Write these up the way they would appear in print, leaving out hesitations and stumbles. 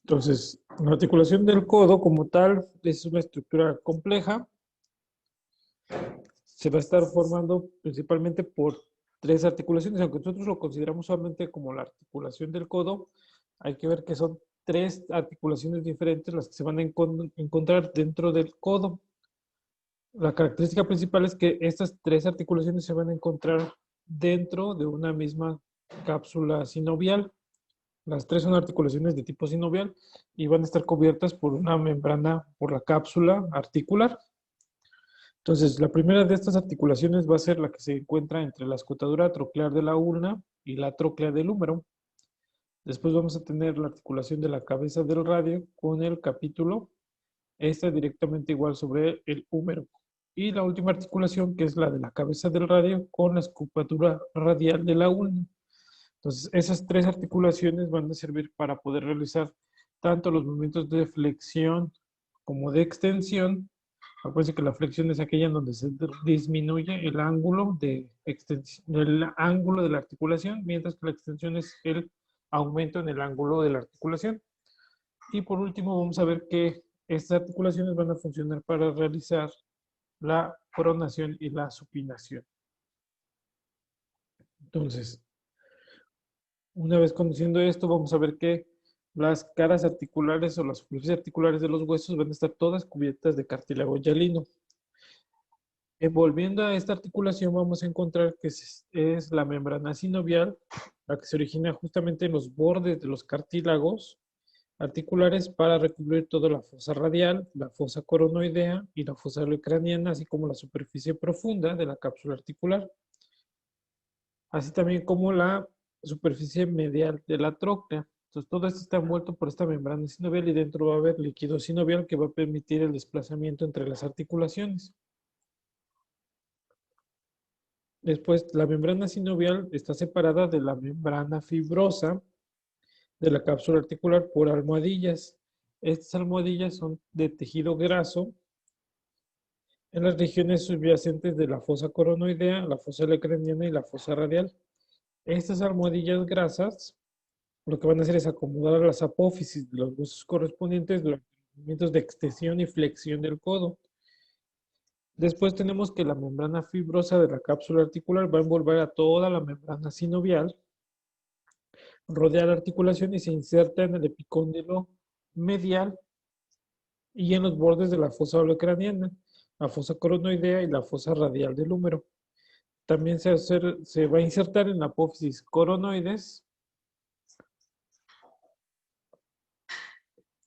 Entonces, la articulación del codo como tal es una estructura compleja. Se va a estar formando principalmente por tres articulaciones, aunque nosotros lo consideramos solamente como la articulación del codo, hay que ver que son tres articulaciones diferentes las que se van a encontrar dentro del codo. La característica principal es que estas tres articulaciones se van a encontrar dentro de una misma cápsula sinovial. Las tres son articulaciones de tipo sinovial y van a estar cubiertas por una membrana, por la cápsula articular. Entonces, la primera de estas articulaciones va a ser la que se encuentra entre la escotadura troclear de la ulna y la tróclea del húmero. Después vamos a tener la articulación de la cabeza del radio con el capítulo, esta directamente igual sobre el húmero. Y la última articulación, que es la de la cabeza del radio con la escopatula radial de la ulna. Entonces, esas tres articulaciones van a servir para poder realizar tanto los movimientos de flexión como de extensión. Acuérdense que la flexión es aquella en donde se disminuye el ángulo de extensión, el ángulo de la articulación, mientras que la extensión es el aumento en el ángulo de la articulación. Y por último, vamos a ver que estas articulaciones van a funcionar para realizar la pronación y la supinación. Entonces, una vez conociendo esto, vamos a ver que las caras articulares o las superficies articulares de los huesos van a estar todas cubiertas de cartílago hialino. Volviendo a esta articulación, vamos a encontrar que es la membrana sinovial, la que se origina justamente en los bordes de los cartílagos articulares para recubrir toda la fosa radial, la fosa coronoidea y la fosa olecraniana, así como la superficie profunda de la cápsula articular, así también como la superficie medial de la tróclea. Entonces, todo esto está envuelto por esta membrana sinovial y dentro va a haber líquido sinovial que va a permitir el desplazamiento entre las articulaciones. Después, la membrana sinovial está separada de la membrana fibrosa de la cápsula articular por almohadillas. Estas almohadillas son de tejido graso en las regiones subyacentes de la fosa coronoidea, la fosa olecraniana y la fosa radial. Estas almohadillas grasas lo que van a hacer es acomodar las apófisis de los huesos correspondientes durante los movimientos de extensión y flexión del codo. Después tenemos que la membrana fibrosa de la cápsula articular va a envolver a toda la membrana sinovial, rodea la articulación y se inserta en el epicóndilo medial y en los bordes de la fosa olecraniana, la fosa coronoidea y la fosa radial del húmero. También se va a insertar en la apófisis coronoides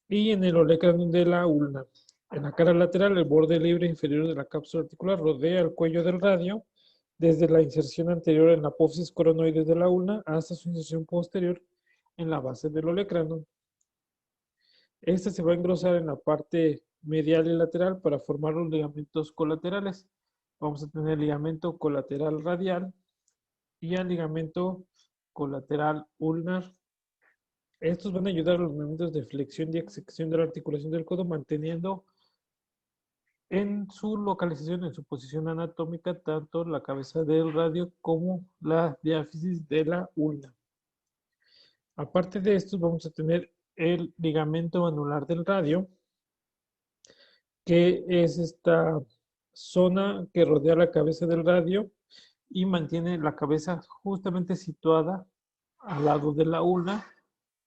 y en el olecranon de la ulna. En la cara lateral, el borde libre inferior de la cápsula articular rodea el cuello del radio desde la inserción anterior en la apófisis coronoides de la ulna hasta su inserción posterior en la base del olecranon. Esta se va a engrosar en la parte medial y lateral para formar los ligamentos colaterales. Vamos a tener ligamento colateral radial y el ligamento colateral ulnar. Estos van a ayudar a los movimientos de flexión y extensión de la articulación del codo, manteniendo en su localización, en su posición anatómica, tanto la cabeza del radio como la diáfisis de la ulna. Aparte de estos, vamos a tener el ligamento anular del radio, que es esta zona que rodea la cabeza del radio y mantiene la cabeza justamente situada al lado de la ulna.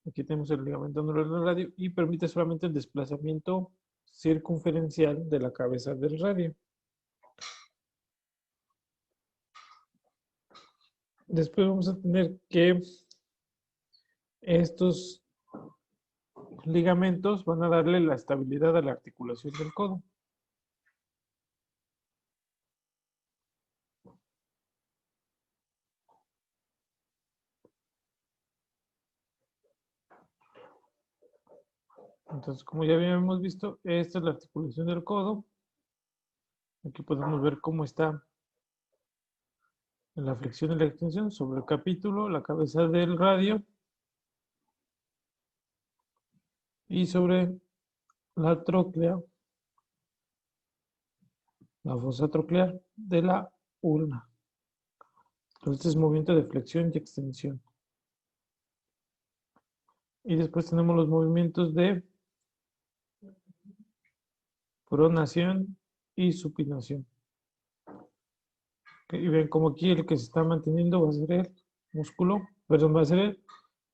Aquí tenemos el ligamento anular del radio y permite solamente el desplazamiento circunferencial de la cabeza del radio. Después vamos a tener que estos ligamentos van a darle la estabilidad a la articulación del codo. Entonces, como ya habíamos visto, esta es la articulación del codo. Aquí podemos ver cómo está en la flexión y la extensión sobre el capítulo, la cabeza del radio y sobre la tróclea, la fosa troclear de la ulna. Entonces, este es movimiento de flexión y extensión. Y después tenemos los movimientos de pronación y supinación. Y ven como aquí el que se está manteniendo va a ser el músculo, perdón, va a ser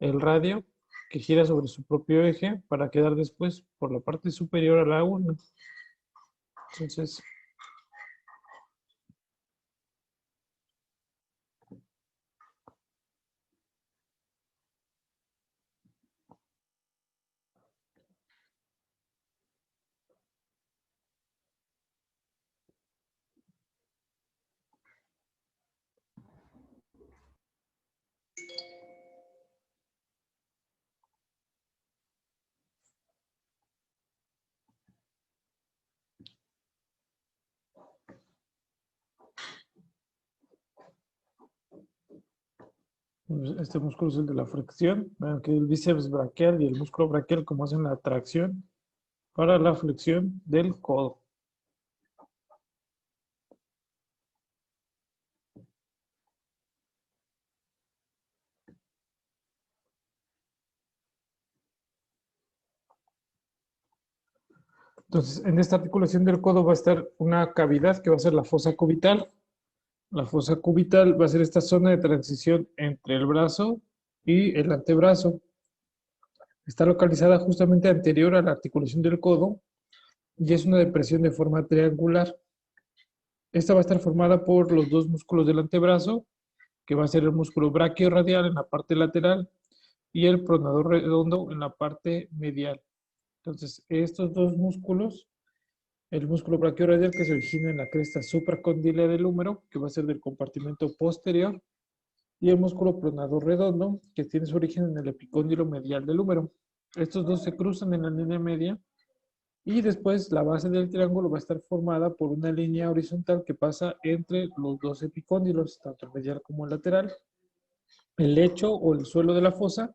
el radio que gira sobre su propio eje para quedar después por la parte superior a la una. Entonces, este músculo es el de la flexión, vean que el bíceps braquial y el músculo braquial como hacen la tracción para la flexión del codo. Entonces, en esta articulación del codo va a estar una cavidad que va a ser la fosa cubital. La fosa cubital va a ser esta zona de transición entre el brazo y el antebrazo. Está localizada justamente anterior a la articulación del codo y es una depresión de forma triangular. Esta va a estar formada por los dos músculos del antebrazo, que va a ser el músculo brachioradial en la parte lateral y el pronador redondo en la parte medial. Entonces, estos dos músculos, el músculo brachioradial que se origina en la cresta supracondilea del húmero, que va a ser del compartimento posterior, y el músculo pronador redondo, que tiene su origen en el epicóndilo medial del húmero. Estos dos se cruzan en la línea media y después la base del triángulo va a estar formada por una línea horizontal que pasa entre los dos epicóndilos, tanto el medial como el lateral. El lecho o el suelo de la fosa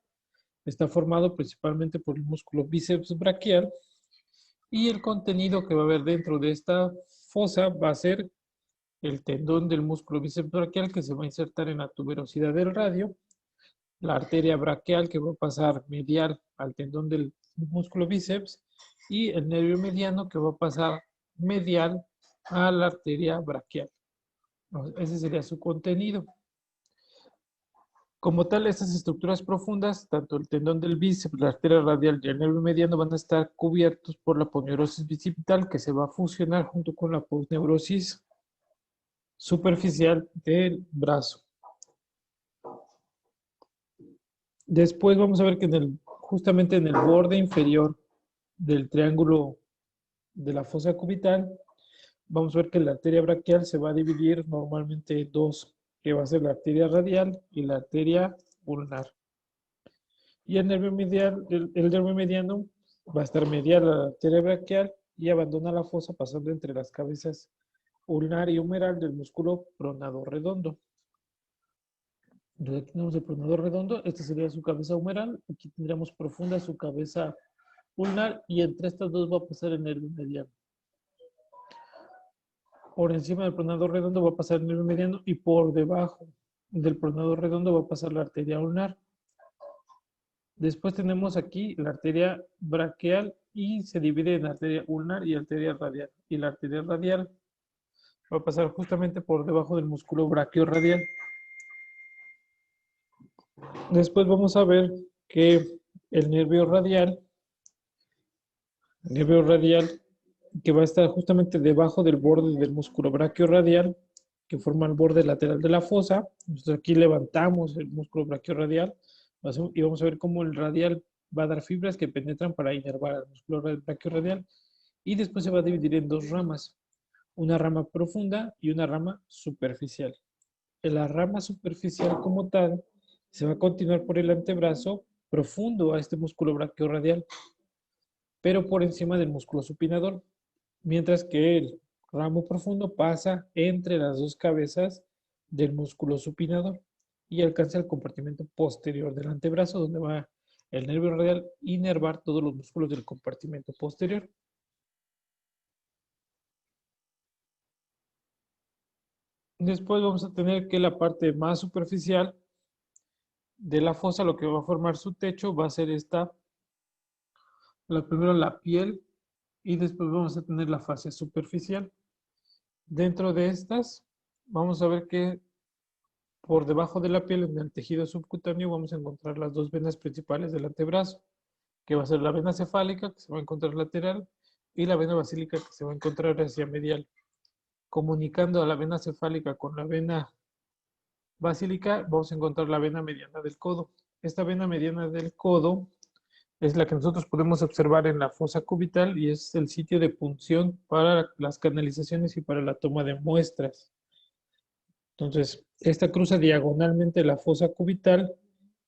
está formado principalmente por el músculo bíceps braquial y el contenido que va a haber dentro de esta fosa va a ser el tendón del músculo bíceps braquial que se va a insertar en la tuberosidad del radio, la arteria braquial que va a pasar medial al tendón del músculo bíceps y el nervio mediano que va a pasar medial a la arteria braquial. Ese sería su contenido. Como tal, estas estructuras profundas, tanto el tendón del bíceps, la arteria radial y el nervio mediano van a estar cubiertos por la poneurosis bicipital que se va a fusionar junto con la posneurosis superficial del brazo. Después vamos a ver que justamente en el borde inferior del triángulo de la fosa cubital, vamos a ver que la arteria braquial se va a dividir normalmente en dos, que va a ser la arteria radial y la arteria ulnar. Y el nervio medial, el nervio mediano va a estar medial a la arteria braquial y abandona la fosa pasando entre las cabezas ulnar y humeral del músculo pronador redondo. Entonces aquí tenemos el pronador redondo, esta sería su cabeza humeral, aquí tendríamos profunda su cabeza ulnar y entre estas dos va a pasar el nervio mediano. Por encima del pronador redondo va a pasar el nervio mediano y por debajo del pronador redondo va a pasar la arteria ulnar. Después tenemos aquí la arteria braquial y se divide en arteria ulnar y arteria radial. Y la arteria radial va a pasar justamente por debajo del músculo brachiorradial. Después vamos a ver que el nervio radial que va a estar justamente debajo del borde del músculo brachiorradial, que forma el borde lateral de la fosa. Entonces aquí levantamos el músculo brachiorradial y vamos a ver cómo el radial va a dar fibras que penetran para inervar el músculo brachiorradial y después se va a dividir en dos ramas, una rama profunda y una rama superficial. En la rama superficial como tal se va a continuar por el antebrazo profundo a este músculo brachiorradial, pero por encima del músculo supinador, mientras que el ramo profundo pasa entre las dos cabezas del músculo supinador y alcanza el compartimento posterior del antebrazo, donde va el nervio radial inervar todos los músculos del compartimento posterior. Después vamos a tener que la parte más superficial de la fosa, lo que va a formar su techo va a ser primero la piel y después vamos a tener la fascia superficial. Dentro de estas, vamos a ver que por debajo de la piel, en el tejido subcutáneo, vamos a encontrar las dos venas principales del antebrazo, que va a ser la vena cefálica, que se va a encontrar lateral, y la vena basílica, que se va a encontrar hacia medial. Comunicando a la vena cefálica con la vena basílica, vamos a encontrar la vena mediana del codo. Esta vena mediana del codo es la que nosotros podemos observar en la fosa cubital y es el sitio de punción para las canalizaciones y para la toma de muestras. Entonces, esta cruza diagonalmente la fosa cubital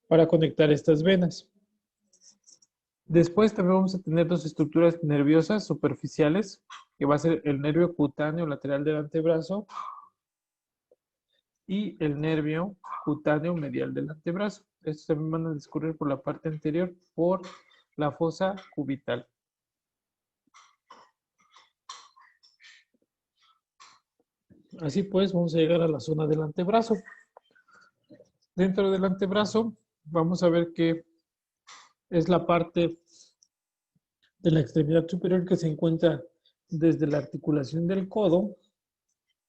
para conectar estas venas. Después también vamos a tener dos estructuras nerviosas superficiales, que va a ser el nervio cutáneo lateral del antebrazo y el nervio cutáneo medial del antebrazo. Estos también van a discurrir por la parte anterior, por la fosa cubital. Así pues, vamos a llegar a la zona del antebrazo. Dentro del antebrazo, vamos a ver que es la parte de la extremidad superior que se encuentra desde la articulación del codo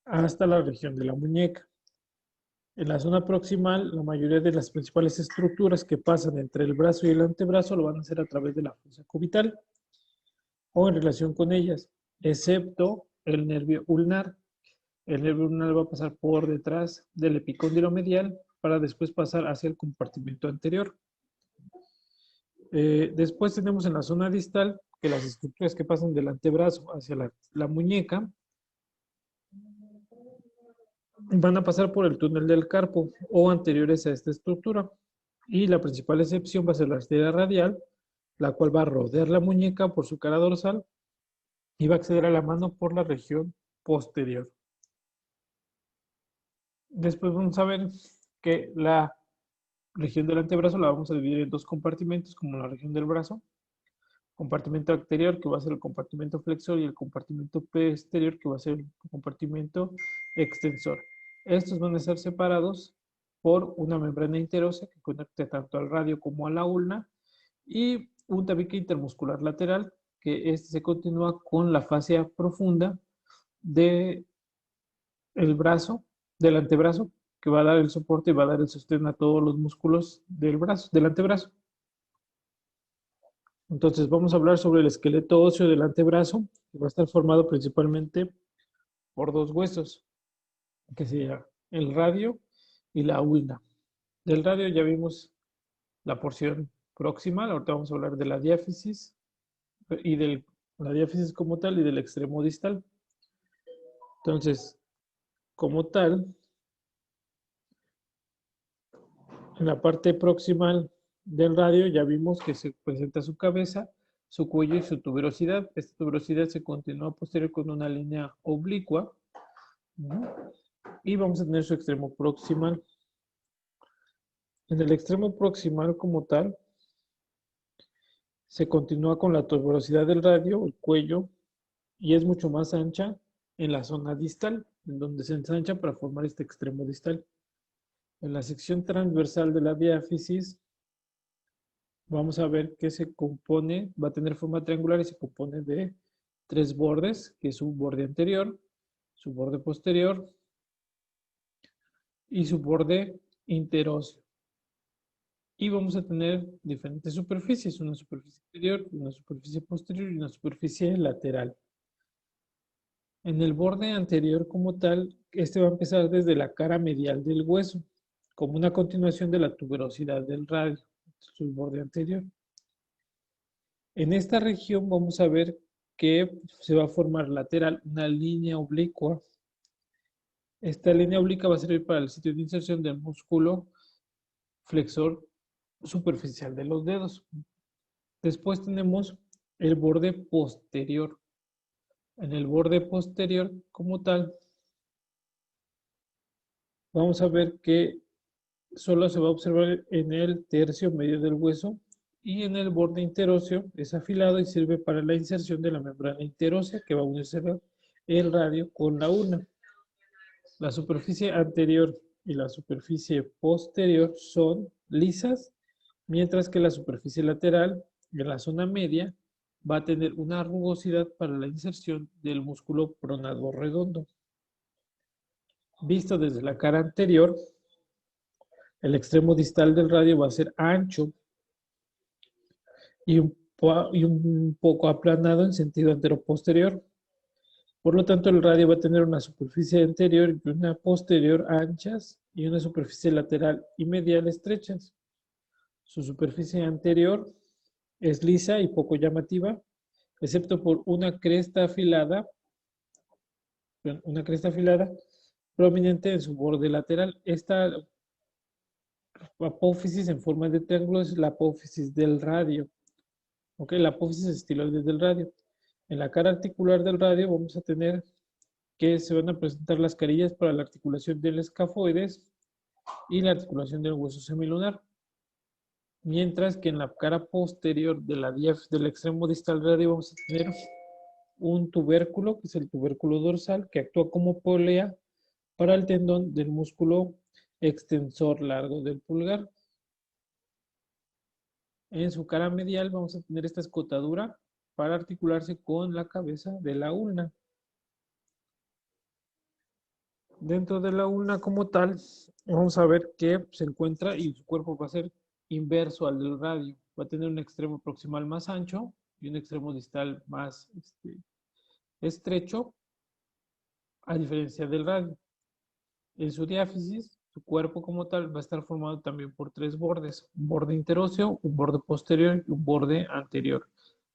hasta la región de la muñeca. En la zona proximal, la mayoría de las principales estructuras que pasan entre el brazo y el antebrazo lo van a hacer a través de la fosa cubital o en relación con ellas, excepto el nervio ulnar. El nervio ulnar va a pasar por detrás del epicóndilo medial para después pasar hacia el compartimento anterior. Después tenemos en la zona distal que las estructuras que pasan del antebrazo hacia la muñeca van a pasar por el túnel del carpo o anteriores a esta estructura. Y la principal excepción va a ser la arteria radial, la cual va a rodear la muñeca por su cara dorsal y va a acceder a la mano por la región posterior. Después vamos a ver que la región del antebrazo la vamos a dividir en dos compartimentos, como la región del brazo. Compartimento anterior, que va a ser el compartimento flexor, y el compartimento posterior, que va a ser el compartimento extensor. Estos van a ser separados por una membrana interósea que conecta tanto al radio como a la ulna y un tabique intermuscular lateral, que este se continúa con la fascia profunda del brazo, del antebrazo, que va a dar el soporte y va a dar el sostén a todos los músculos del brazo, del antebrazo. Entonces vamos a hablar sobre el esqueleto óseo del antebrazo, que va a estar formado principalmente por dos huesos, que sería el radio y la ulna. Del radio ya vimos la porción proximal, ahorita vamos a hablar de la diáfisis y de la diáfisis como tal y del extremo distal. Entonces, como tal, en la parte proximal del radio ya vimos que se presenta su cabeza, su cuello y su tuberosidad. Esta tuberosidad se continúa posterior con una línea oblicua, ¿no? Y vamos a tener su extremo proximal. En el extremo proximal como tal, se continúa con la tuberosidad del radio, el cuello, y es mucho más ancha en la zona distal, en donde se ensancha para formar este extremo distal. En la sección transversal de la diáfisis, vamos a ver que se compone, va a tener forma triangular y se compone de tres bordes, que es su borde anterior, su borde posterior y su borde interóseo. Y vamos a tener diferentes superficies, una superficie interior, una superficie posterior y una superficie lateral. En el borde anterior como tal, este va a empezar desde la cara medial del hueso, como una continuación de la tuberosidad del radio, su borde anterior. En esta región vamos a ver que se va a formar lateral una línea oblicua. Esta línea oblicua va a servir para el sitio de inserción del músculo flexor superficial de los dedos. Después tenemos el borde posterior. En el borde posterior como tal, vamos a ver que solo se va a observar en el tercio medio del hueso y en el borde interóseo es afilado y sirve para la inserción de la membrana interósea que va a unirse el radio con la ulna. La superficie anterior y la superficie posterior son lisas, mientras que la superficie lateral, en la zona media, va a tener una rugosidad para la inserción del músculo pronador redondo. Visto desde la cara anterior, el extremo distal del radio va a ser ancho y un poco aplanado en sentido antero-posterior. Por lo tanto, el radio va a tener una superficie anterior y una posterior anchas y una superficie lateral y medial estrechas. Su superficie anterior es lisa y poco llamativa, excepto por una cresta afilada prominente en su borde lateral. Esta apófisis en forma de triángulo es la apófisis del radio. ¿Ok? La apófisis estiloide del radio. En la cara articular del radio vamos a tener que se van a presentar las carillas para la articulación del escafoides y la articulación del hueso semilunar. Mientras que en la cara posterior de del extremo distal del radio vamos a tener un tubérculo, que es el tubérculo dorsal, que actúa como polea para el tendón del músculo extensor largo del pulgar. En su cara medial vamos a tener esta escotadura para articularse con la cabeza de la ulna. Dentro de la ulna como tal, vamos a ver que se encuentra y su cuerpo va a ser inverso al del radio. Va a tener un extremo proximal más ancho y un extremo distal más estrecho, a diferencia del radio. En su diáfisis, su cuerpo como tal va a estar formado también por tres bordes: un borde interóseo, un borde posterior y un borde anterior,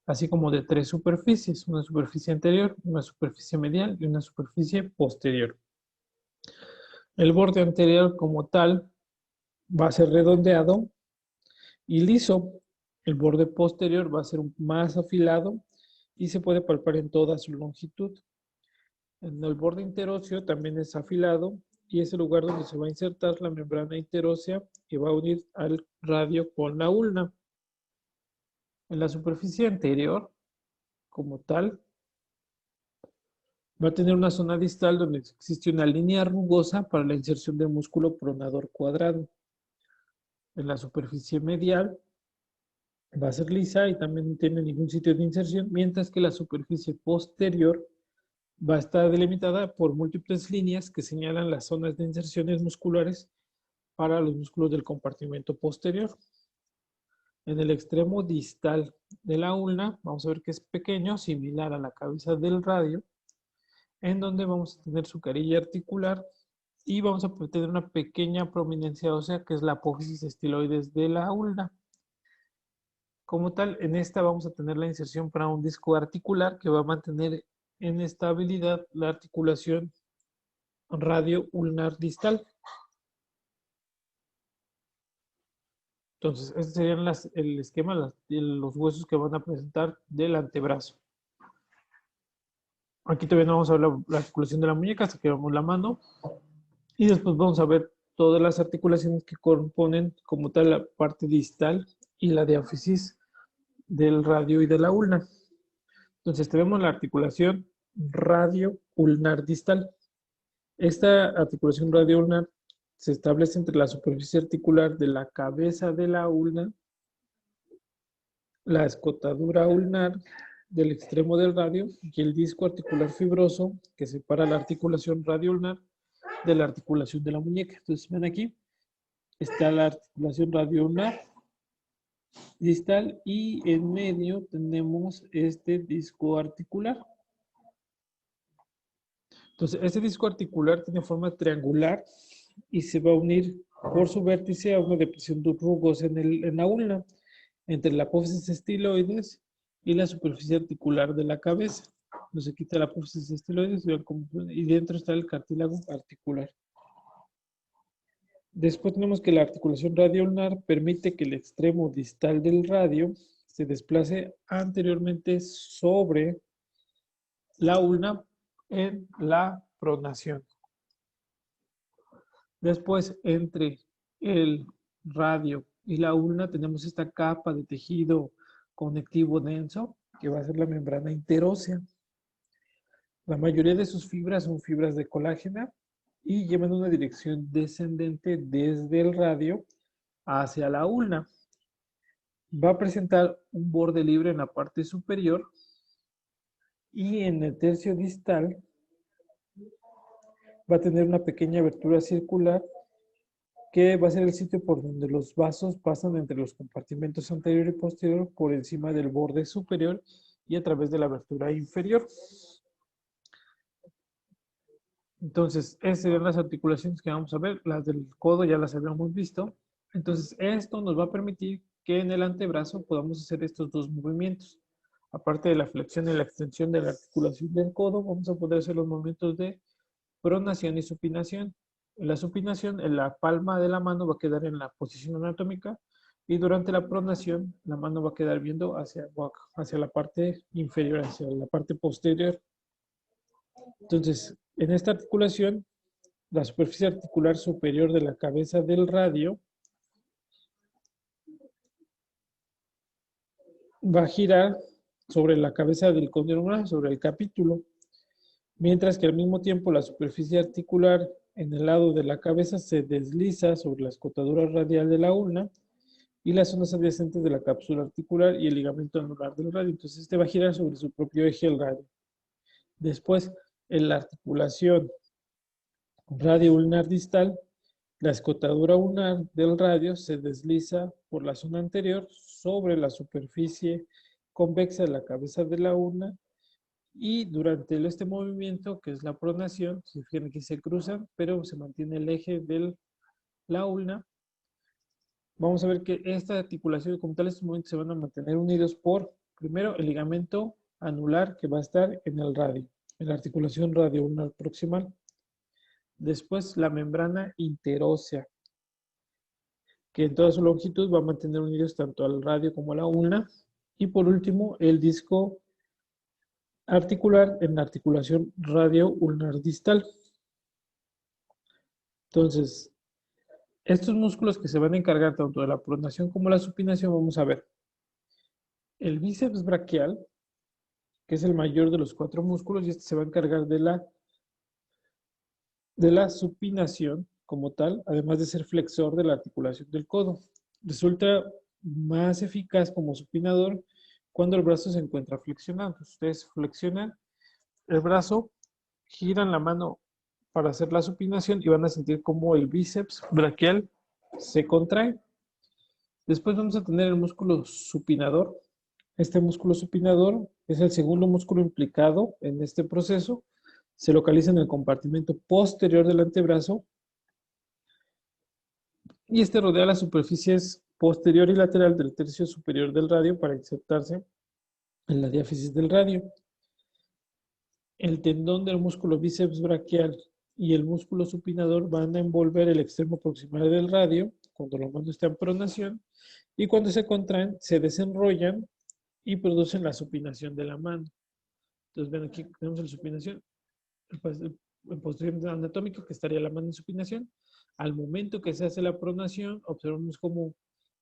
así como de tres superficies: una superficie anterior, una superficie medial y una superficie posterior. El borde anterior como tal va a ser redondeado y liso. El borde posterior va a ser más afilado y se puede palpar en toda su longitud. En el borde interóseo también es afilado y es el lugar donde se va a insertar la membrana interósea que va a unir al radio con la ulna. En la superficie anterior, como tal, va a tener una zona distal donde existe una línea rugosa para la inserción del músculo pronador cuadrado. En la superficie medial va a ser lisa y también no tiene ningún sitio de inserción, mientras que la superficie posterior va a estar delimitada por múltiples líneas que señalan las zonas de inserciones musculares para los músculos del compartimento posterior. En el extremo distal de la ulna, vamos a ver que es pequeño, similar a la cabeza del radio, en donde vamos a tener su carilla articular y vamos a tener una pequeña prominencia ósea que es la apófisis estiloides de la ulna. Como tal, en esta vamos a tener la inserción para un disco articular que va a mantener en estabilidad la articulación radio-ulnar distal. Entonces, este sería el esquema de los huesos que van a presentar del antebrazo. Aquí todavía no vamos a ver la articulación de la muñeca hasta que veamos la mano. Y después vamos a ver todas las articulaciones que componen como tal la parte distal y la diáfisis del radio y de la ulna. Entonces tenemos la articulación radio-ulnar distal. Esta articulación radio-ulnar se establece entre la superficie articular de la cabeza de la ulna, la escotadura ulnar del extremo del radio y el disco articular fibroso que separa la articulación radio-ulnar de la articulación de la muñeca. Entonces ven aquí, está la articulación radio-ulnar distal y en medio tenemos este disco articular. Entonces este disco articular tiene forma triangular y se va a unir por su vértice a una depresión rugosa en la ulna, entre la apófisis estiloides y la superficie articular de la cabeza. Entonces quita la apófisis estiloides y dentro está el cartílago articular. Después tenemos que la articulación radio-ulnar permite que el extremo distal del radio se desplace anteriormente sobre la ulna en la pronación. Después, entre el radio y la ulna tenemos esta capa de tejido conectivo denso que va a ser la membrana interósea. La mayoría de sus fibras son fibras de colágeno y llevan una dirección descendente desde el radio hacia la ulna. Va a presentar un borde libre en la parte superior y en el tercio distal va a tener una pequeña abertura circular que va a ser el sitio por donde los vasos pasan entre los compartimentos anterior y posterior por encima del borde superior y a través de la abertura inferior. Entonces, esas serían las articulaciones que vamos a ver. Las del codo ya las habíamos visto. Entonces, esto nos va a permitir que en el antebrazo podamos hacer estos dos movimientos. Aparte de la flexión y la extensión de la articulación del codo, vamos a poder hacer los movimientos de pronación y supinación. En la supinación, en la palma de la mano va a quedar en la posición anatómica y durante la pronación, la mano va a quedar viendo hacia la parte inferior, hacia la parte posterior. Entonces, en esta articulación, la superficie articular superior de la cabeza del radio va a girar sobre la cabeza del cóndilo, sobre el capítulo, mientras que al mismo tiempo la superficie articular en el lado de la cabeza se desliza sobre la escotadura radial de la ulna y las zonas adyacentes de la cápsula articular y el ligamento anular del radio. Entonces, este va a girar sobre su propio eje el radio. Después, en la articulación radio ulnar distal, la escotadura ulnar del radio se desliza por la zona anterior sobre la superficie convexa de la cabeza de la ulna y durante este movimiento, que es la pronación, se fijan que se cruzan, pero se mantiene el eje de la ulna. Vamos a ver que esta articulación, como tal, estos movimientos se van a mantener unidos por, primero, el ligamento anular que va a estar en el radio, en la articulación radio ulnar proximal. Después, la membrana interósea, que en toda su longitud va a mantener unidos tanto al radio como a la ulna. Y por último, el disco articular en la articulación radio-ulnar distal. Entonces, estos músculos que se van a encargar tanto de la pronación como la supinación, vamos a ver. El bíceps braquial, que es el mayor de los 4 músculos, y este se va a encargar de la supinación como tal, además de ser flexor de la articulación del codo. Resulta más eficaz como supinador cuando el brazo se encuentra flexionado. Ustedes flexionan el brazo, giran la mano para hacer la supinación y van a sentir como el bíceps braquial se contrae. Después vamos a tener el músculo supinador. Este músculo supinador es el segundo músculo implicado en este proceso. Se localiza en el compartimento posterior del antebrazo y este rodea las superficies posterior y lateral del tercio superior del radio para insertarse en la diáfisis del radio. El tendón del músculo bíceps braquial y el músculo supinador van a envolver el extremo proximal del radio cuando la mano está en pronación y cuando se contraen se desenrollan y producen la supinación de la mano. Entonces ven aquí tenemos la supinación, el posterior anatómico que estaría la mano en supinación. Al momento que se hace la pronación observamos como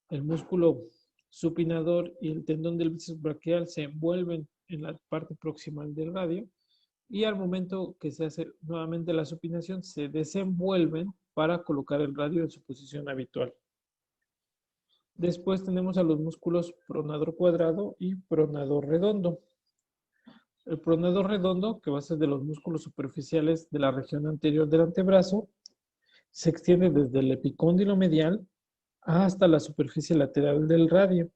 el músculo supinador y el tendón del bíceps braquial se envuelven en la parte proximal del radio y al momento que se hace nuevamente la supinación se desenvuelven para colocar el radio en su posición habitual. Después tenemos a los músculos pronador cuadrado y pronador redondo. El pronador redondo, que va a ser de los músculos superficiales de la región anterior del antebrazo, se extiende desde el epicóndilo medial hasta la superficie lateral del radio,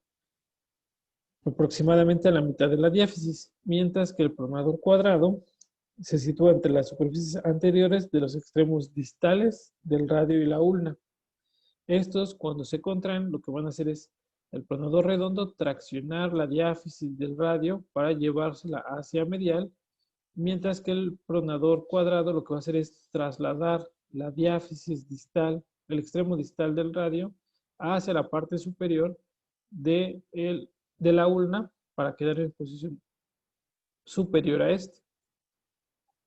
aproximadamente a la mitad de la diáfisis, mientras que el pronador cuadrado se sitúa entre las superficies anteriores de los extremos distales del radio y la ulna. Estos, cuando se contraen, lo que van a hacer es el pronador redondo traccionar la diáfisis del radio para llevársela hacia medial, mientras que el pronador cuadrado lo que va a hacer es trasladar la diáfisis distal, el extremo distal del radio, hacia la parte superior de la ulna para quedar en posición superior a este.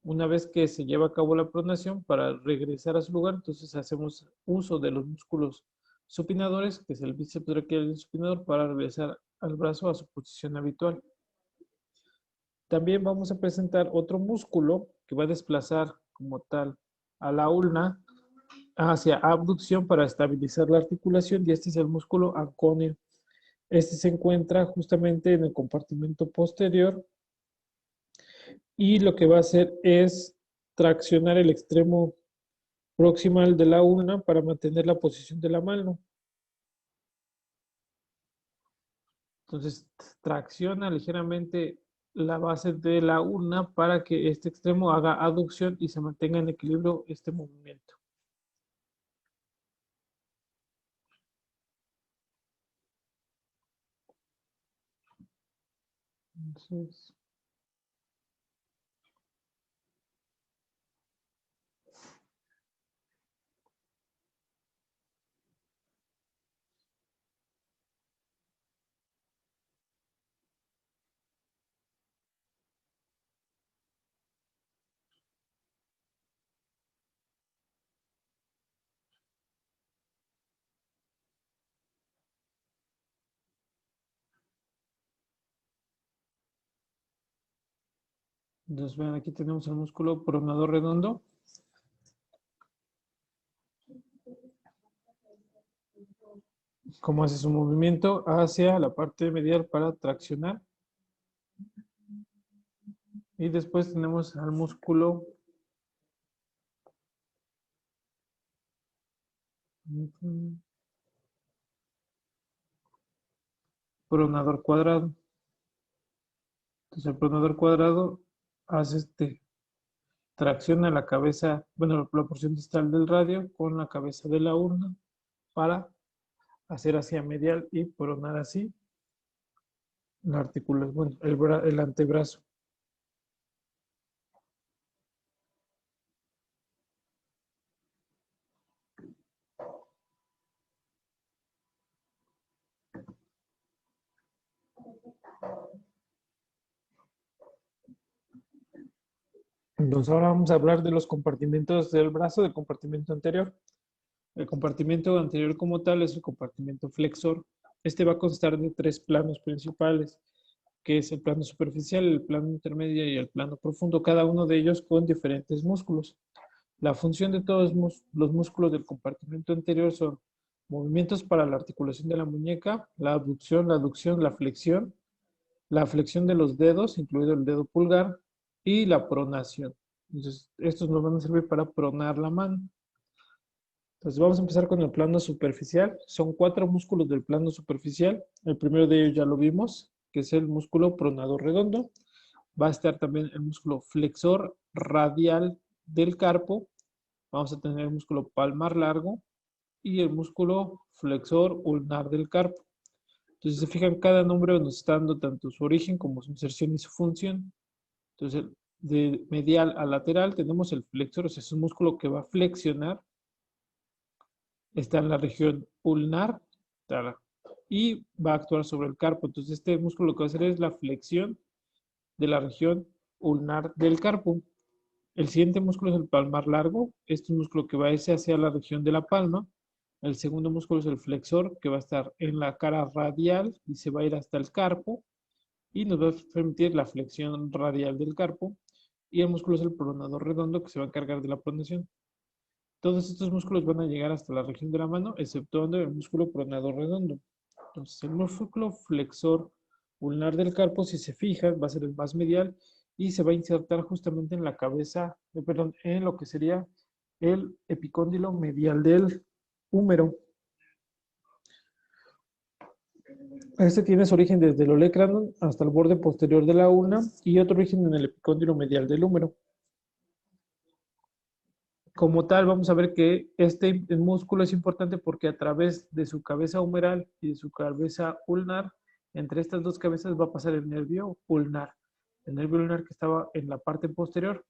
Una vez que se lleva a cabo la pronación, para regresar a su lugar, entonces hacemos uso de los músculos supinadores, que es el bíceps braquial y el supinador, para regresar al brazo a su posición habitual. También vamos a presentar otro músculo que va a desplazar como tal a la ulna hacia abducción para estabilizar la articulación y este es el músculo anconio. Este se encuentra justamente en el compartimento posterior y lo que va a hacer es traccionar el extremo proximal de la ulna para mantener la posición de la mano. Entonces, tracciona ligeramente la base de la ulna para que este extremo haga aducción y se mantenga en equilibrio este movimiento. Entonces, vean, aquí tenemos el músculo pronador redondo. Cómo hace su movimiento hacia la parte medial para traccionar. Y después tenemos al músculo pronador cuadrado. Entonces el pronador cuadrado hace tracciona la cabeza, bueno, la porción distal del radio con la cabeza de la urna para hacer hacia medial y pronar así la articulación, bueno, el antebrazo. Entonces ahora vamos a hablar de los compartimentos del brazo, del compartimento anterior. El compartimento anterior como tal es el compartimento flexor. Este va a constar de tres planos principales, que es el plano superficial, el plano intermedio y el plano profundo, cada uno de ellos con diferentes músculos. La función de todos los músculos del compartimento anterior son movimientos para la articulación de la muñeca, la abducción, la aducción, la flexión de los dedos, incluido el dedo pulgar, y la pronación. Entonces, estos nos van a servir para pronar la mano. Entonces, vamos a empezar con el plano superficial. Son 4 músculos del plano superficial. El primero de ellos ya lo vimos, que es el músculo pronador redondo. Va a estar también el músculo flexor radial del carpo. Vamos a tener el músculo palmar largo y el músculo flexor ulnar del carpo. Entonces, si se fijan, cada nombre nos está dando tanto su origen como su inserción y su función. Entonces, de medial a lateral tenemos el flexor, o sea, es un músculo que va a flexionar. Está en la región ulnar y va a actuar sobre el carpo. Entonces, este músculo lo que va a hacer es la flexión de la región ulnar del carpo. El siguiente músculo es el palmar largo. Este es un músculo que va a irse hacia la región de la palma. El segundo músculo es el flexor, que va a estar en la cara radial y se va a ir hasta el carpo y nos va a permitir la flexión radial del carpo. Y el músculo es el pronador redondo, que se va a encargar de la pronación. Todos estos músculos van a llegar hasta la región de la mano, exceptuando el músculo pronador redondo. Entonces, el músculo flexor ulnar del carpo, si se fijan, va a ser el más medial y se va a insertar justamente en la cabeza, perdón, en lo que sería el epicóndilo medial del húmero. Este tiene su origen desde el olecranon hasta el borde posterior de la ulna y otro origen en el epicóndilo medial del húmero. Como tal, vamos a ver que este músculo es importante porque a través de su cabeza humeral y de su cabeza ulnar, entre estas dos cabezas va a pasar el nervio ulnar. El nervio ulnar que estaba en la parte posterior,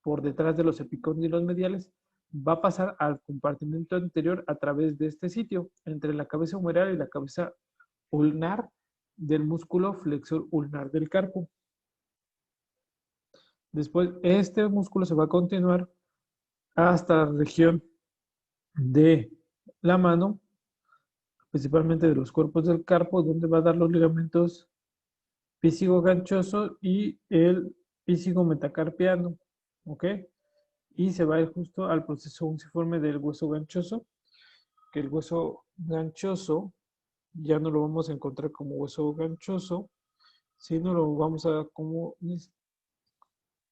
por detrás de los epicóndilos mediales, va a pasar al compartimento anterior a través de este sitio, entre la cabeza humeral y la cabeza ulnar del músculo flexor ulnar del carpo. Después, este músculo se va a continuar hasta la región de la mano, principalmente de los cuerpos del carpo, donde va a dar los ligamentos písico ganchoso y el písico metacarpiano, ¿ok? y se va a ir justo al proceso unciforme del hueso ganchoso, que el hueso ganchoso ya no lo vamos a encontrar como hueso ganchoso, sino lo vamos a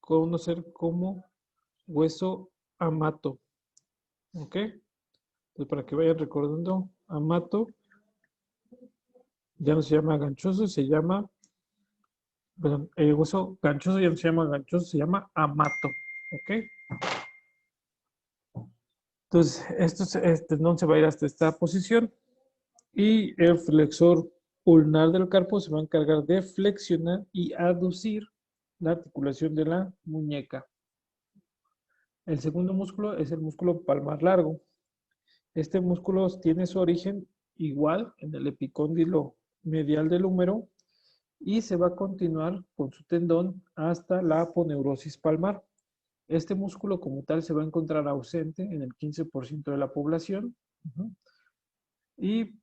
conocer como hueso amato. ¿Ok? Entonces, para que vayan recordando, amato ya no se llama ganchoso, se llama, perdón, el hueso ganchoso ya no se llama ganchoso, se llama amato. ¿Ok? Entonces, este tendón se va a ir hasta esta posición y el flexor ulnar del carpo se va a encargar de flexionar y aducir la articulación de la muñeca. El segundo músculo es el músculo palmar largo. Este músculo tiene su origen igual en el epicóndilo medial del húmero y se va a continuar con su tendón hasta la aponeurosis palmar. Este músculo como tal se va a encontrar ausente en el 15% de la población y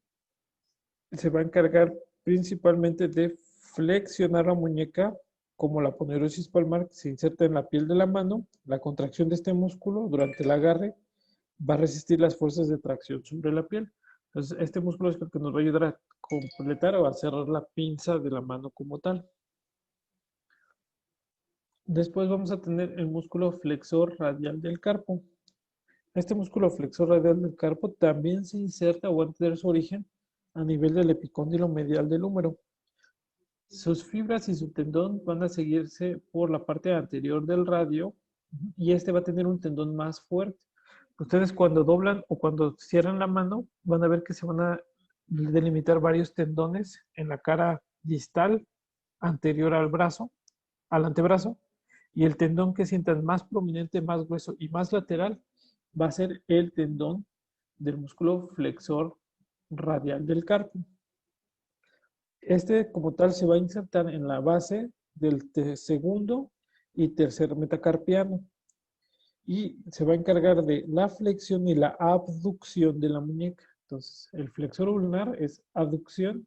se va a encargar principalmente de flexionar la muñeca como la aponeurosis palmar que se inserta en la piel de la mano. La contracción de este músculo durante el agarre va a resistir las fuerzas de tracción sobre la piel. Entonces, este músculo es el que nos va a ayudar a completar o a cerrar la pinza de la mano como tal. Después vamos a tener el músculo flexor radial del carpo. Este músculo flexor radial del carpo también se inserta o va a tener su origen a nivel del epicóndilo medial del húmero. Sus fibras y su tendón van a seguirse por la parte anterior del radio y este va a tener un tendón más fuerte. Ustedes cuando doblan o cuando cierran la mano van a ver que se van a delimitar varios tendones en la cara distal anterior al brazo, al antebrazo, y el tendón que sientan más prominente, más grueso y más lateral va a ser el tendón del músculo flexor radial del carpo. Este como tal se va a insertar en la base del segundo y tercer metacarpiano y se va a encargar de la flexión y la abducción de la muñeca. Entonces, el flexor ulnar es abducción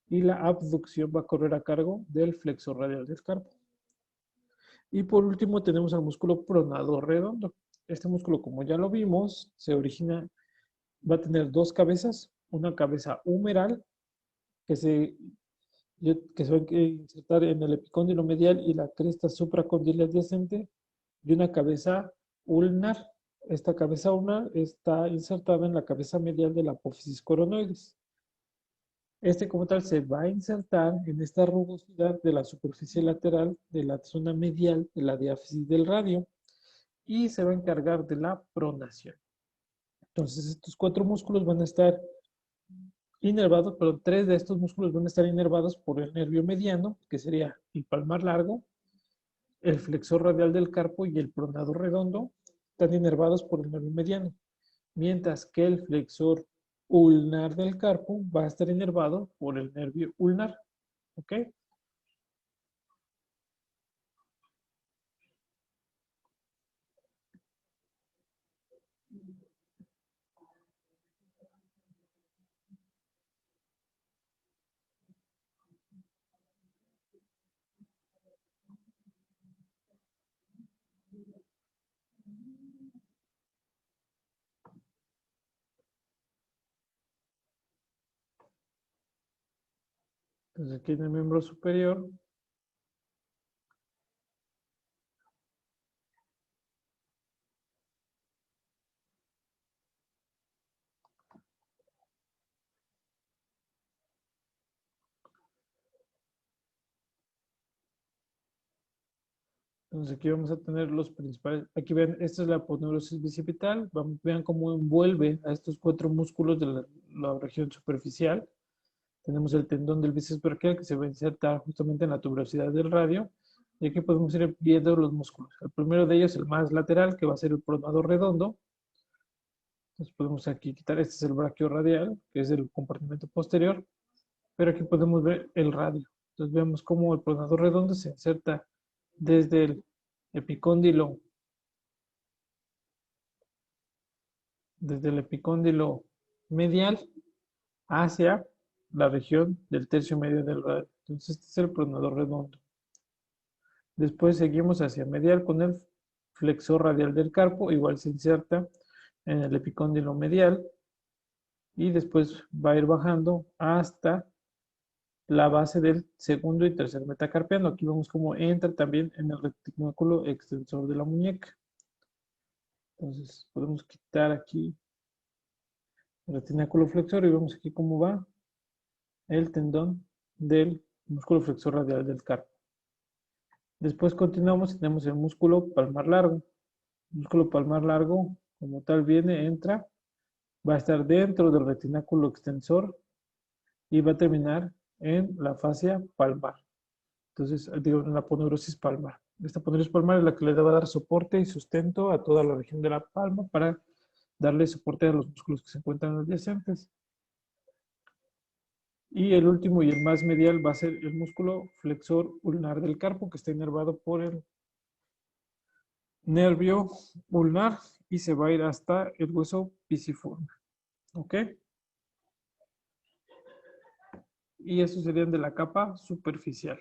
y la abducción va a correr a cargo del flexor radial del carpo. Y por último tenemos al músculo pronador redondo. Este músculo, como ya lo vimos, se origina, va a tener dos cabezas, una cabeza humeral que se va a insertar en el epicóndilo medial y la cresta supracondiliar adyacente, y una cabeza ulnar. Esta cabeza ulnar está insertada en la cabeza medial de la apófisis coronoides. Este como tal se va a insertar en esta rugosidad de la superficie lateral de la zona medial de la diáfisis del radio y se va a encargar de la pronación. Entonces estos cuatro músculos van a estar inervados, pero tres de estos músculos van a estar inervados por el nervio mediano, que sería el palmar largo, el flexor radial del carpo y el pronador redondo, están inervados por el nervio mediano, mientras que el flexor ulnar del carpo va a estar inervado por el nervio ulnar. ¿Ok? Entonces aquí en el miembro superior entonces aquí vamos a tener los principales, aquí ven, esta es la aponeurosis bicipital, vean cómo envuelve a estos cuatro músculos de la región superficial. Tenemos el tendón del bíceps braquial que se va a insertar justamente en la tuberosidad del radio. Y aquí podemos ir viendo los músculos. El primero de ellos, el más lateral, que va a ser el pronador redondo. Entonces podemos aquí quitar, este es el braquio radial, que es el compartimento posterior. Pero aquí podemos ver el radio. Entonces vemos cómo el pronador redondo se inserta desde el epicóndilo, medial hacia la región del tercio medio del radio. Entonces este es el pronador redondo. Después seguimos hacia medial con el flexor radial del carpo, igual se inserta en el epicóndilo medial y después va a ir bajando hasta la base del segundo y tercer metacarpiano. Aquí vemos cómo entra también en el retináculo extensor de la muñeca. Entonces podemos quitar aquí el retináculo flexor y vemos aquí cómo va el tendón del músculo flexor radial del carpo. Después continuamos y tenemos el músculo palmar largo. El músculo palmar largo, como tal, viene, entra, va a estar dentro del retináculo extensor y va a terminar en la fascia palmar. Entonces, digo, en la aponeurosis palmar. Esta aponeurosis palmar es la que le va a dar soporte y sustento a toda la región de la palma para darle soporte a los músculos que se encuentran adyacentes. Y el último y el más medial va a ser el músculo flexor ulnar del carpo, que está inervado por el nervio ulnar y se va a ir hasta el hueso pisiforme. ¿Ok? Y eso serían de la capa superficial.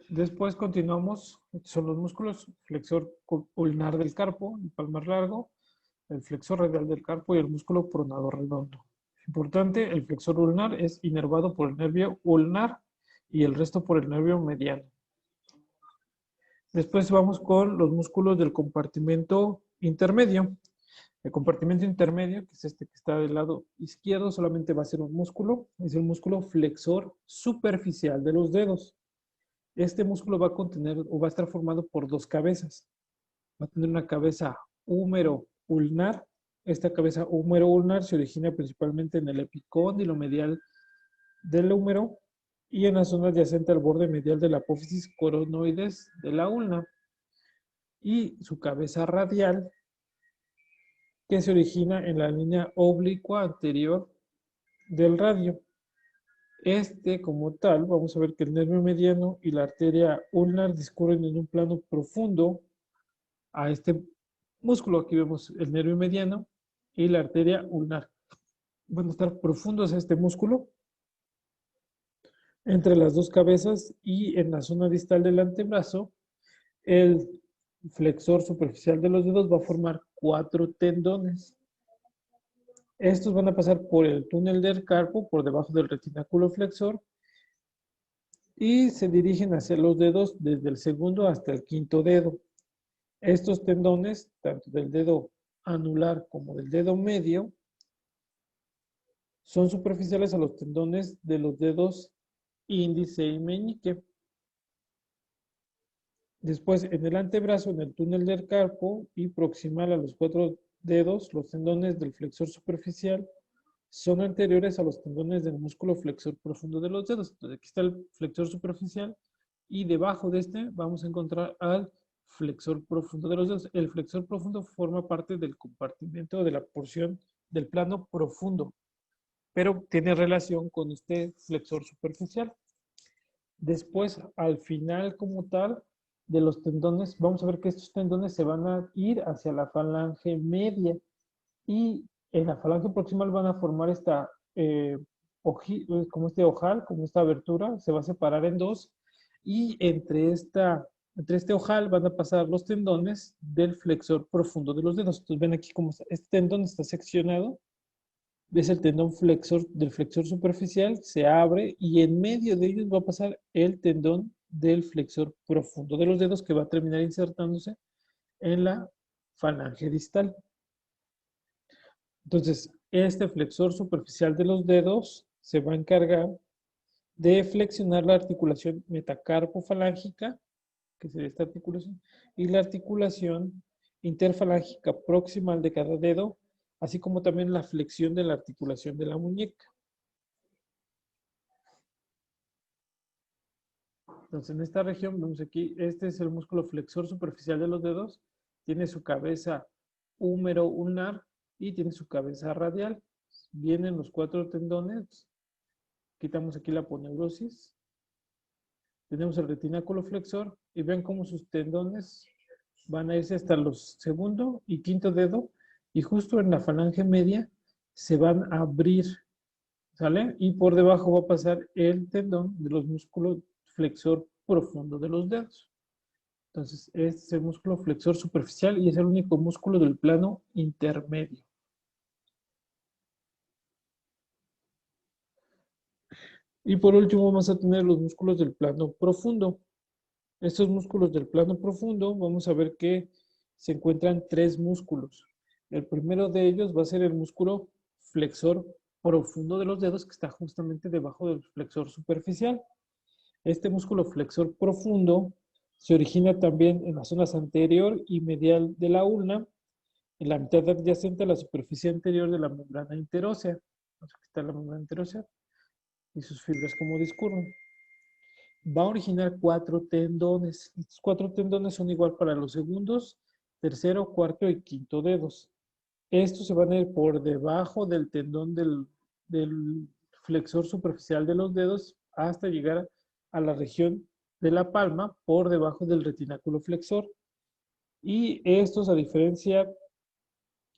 Después continuamos, son los músculos flexor ulnar del carpo, el palmar largo, el flexor radial del carpo y el músculo pronador redondo. Importante, el flexor ulnar es inervado por el nervio ulnar y el resto por el nervio mediano. Después vamos con los músculos del compartimento intermedio. El compartimento intermedio, que es este que está del lado izquierdo, solamente va a ser un músculo, es el músculo flexor superficial de los dedos. Este músculo va a contener o va a estar formado por dos cabezas. Va a tener una cabeza húmero-ulnar. Esta cabeza húmero-ulnar se origina principalmente en el epicóndilo medial del húmero y en la zona adyacente al borde medial de la apófisis coronoides de la ulna. Y su cabeza radial, que se origina en la línea oblicua anterior del radio. Este, como tal, vamos a ver que el nervio mediano y la arteria ulnar discurren en un plano profundo a este músculo. Aquí vemos el nervio mediano y la arteria ulnar. Van a estar profundos a este músculo entre las dos cabezas y en la zona distal del antebrazo. El flexor superficial de los dedos va a formar 4 tendones. Estos van a pasar por el túnel del carpo, por debajo del retináculo flexor, y se dirigen hacia los dedos desde el segundo hasta el quinto dedo. Estos tendones, tanto del dedo anular como del dedo medio, son superficiales a los tendones de los dedos índice y meñique. Después, en el antebrazo, en el túnel del carpo y proximal a los 4 dedos, los tendones del flexor superficial son anteriores a los tendones del músculo flexor profundo de los dedos. Entonces, aquí está el flexor superficial y debajo de este vamos a encontrar al flexor profundo de los dedos. El flexor profundo forma parte del compartimento de la porción del plano profundo, pero tiene relación con este flexor superficial. Después, al final como tal de los tendones, vamos a ver que estos tendones se van a ir hacia la falange media y en la falange proximal van a formar esta, como este ojal, como esta abertura, se va a separar en dos y entre este ojal van a pasar los tendones del flexor profundo de los dedos. Entonces ven aquí cómo este tendón está seccionado. Ves el tendón flexor del flexor superficial, se abre y en medio de ellos va a pasar el tendón del flexor profundo de los dedos que va a terminar insertándose en la falange distal. Entonces, este flexor superficial de los dedos se va a encargar de flexionar la articulación metacarpofalángica, que sería esta articulación, y la articulación interfalángica proximal de cada dedo, así como también la flexión de la articulación de la muñeca. Entonces, en esta región, vemos aquí, este es el músculo flexor superficial de los dedos, tiene su cabeza húmero ulnar y tiene su cabeza radial. Vienen los 4 tendones, quitamos aquí la aponeurosis, tenemos el retináculo flexor y ven cómo sus tendones van a irse hasta los segundo y quinto dedo y justo en la falange media se van a abrir, ¿sale? Y por debajo va a pasar el tendón de los músculos flexor profundo de los dedos. Entonces, este es el músculo flexor superficial y es el único músculo del plano intermedio. Y por último vamos a tener los músculos del plano profundo. Estos músculos del plano profundo, vamos a ver que se encuentran tres músculos. El primero de ellos va a ser el músculo flexor profundo de los dedos, que está justamente debajo del flexor superficial. Este músculo flexor profundo se origina también en las zonas anterior y medial de la ulna, en la mitad adyacente a la superficie anterior de la membrana interósea. Aquí está la membrana interósea y sus fibras como discurren. Va a originar 4 tendones. Estos 4 tendones son igual para los segundos, tercero, cuarto y quinto dedos. Estos se van a ir por debajo del tendón del flexor superficial de los dedos hasta llegar a la región de la palma por debajo del retináculo flexor. Y estos, a diferencia,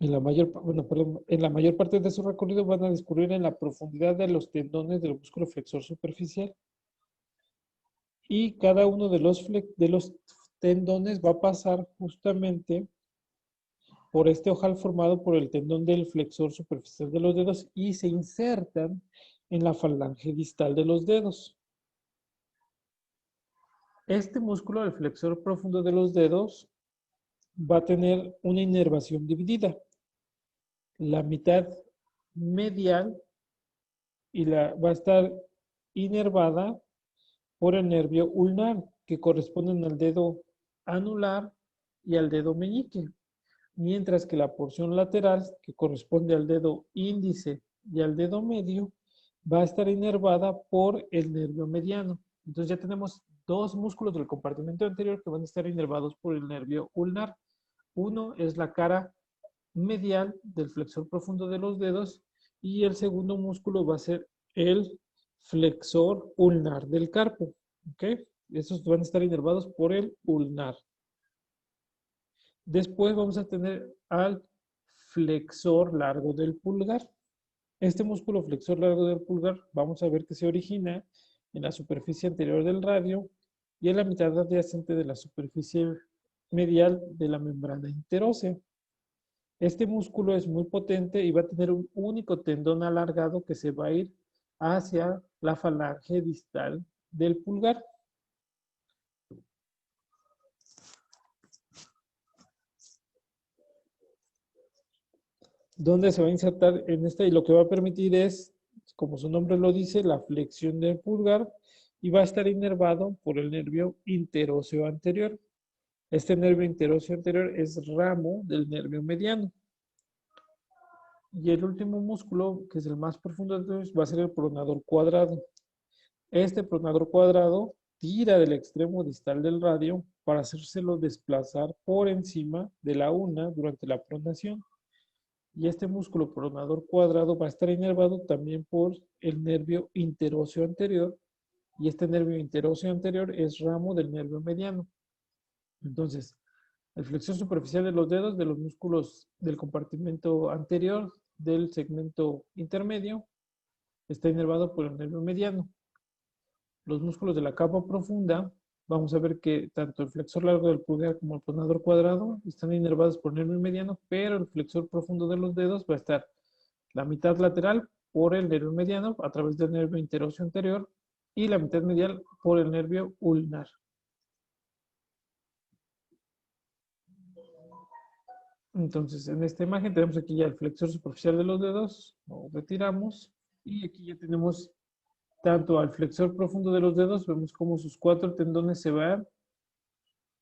en la mayor parte de su recorrido van a discurrir en la profundidad de los tendones del músculo flexor superficial. Y cada uno de los tendones va a pasar justamente por este ojal formado por el tendón del flexor superficial de los dedos y se insertan en la falange distal de los dedos. Este músculo, el flexor profundo de los dedos, va a tener una inervación dividida. La mitad medial va a estar inervada por el nervio ulnar, que corresponden al dedo anular y al dedo meñique, mientras que la porción lateral, que corresponde al dedo índice y al dedo medio, va a estar inervada por el nervio mediano. Entonces ya tenemos dos músculos del compartimento anterior que van a estar inervados por el nervio ulnar. Uno es la cara medial del flexor profundo de los dedos y el segundo músculo va a ser el flexor ulnar del carpo. ¿Ok? Estos van a estar inervados por el ulnar. Después vamos a tener al flexor largo del pulgar. Este músculo flexor largo del pulgar vamos a ver que se origina en la superficie anterior del radio y en la mitad adyacente de la superficie medial de la membrana interósea. Este músculo es muy potente y va a tener un único tendón alargado que se va a ir hacia la falange distal del pulgar. Donde se va a insertar en esta y lo que va a permitir es, como su nombre lo dice, la flexión del pulgar y va a estar inervado por el nervio interóseo anterior. Este nervio interóseo anterior es ramo del nervio mediano. Y el último músculo, que es el más profundo de todos, va a ser el pronador cuadrado. Este pronador cuadrado tira del extremo distal del radio para hacérselo desplazar por encima de la una durante la pronación. Y este músculo pronador cuadrado va a estar inervado también por el nervio interóseo anterior. Y este nervio interóseo anterior es ramo del nervio mediano. Entonces, el flexor superficial de los dedos, de los músculos del compartimento anterior del segmento intermedio, está inervado por el nervio mediano. Los músculos de la capa profunda, vamos a ver que tanto el flexor largo del pulgar como el pronador cuadrado están inervados por el nervio mediano, pero el flexor profundo de los dedos va a estar la mitad lateral por el nervio mediano a través del nervio interóseo anterior y la mitad medial por el nervio ulnar. Entonces, en esta imagen tenemos aquí ya el flexor superficial de los dedos, lo retiramos y aquí ya tenemos tanto al flexor profundo de los dedos, vemos como sus 4 tendones se van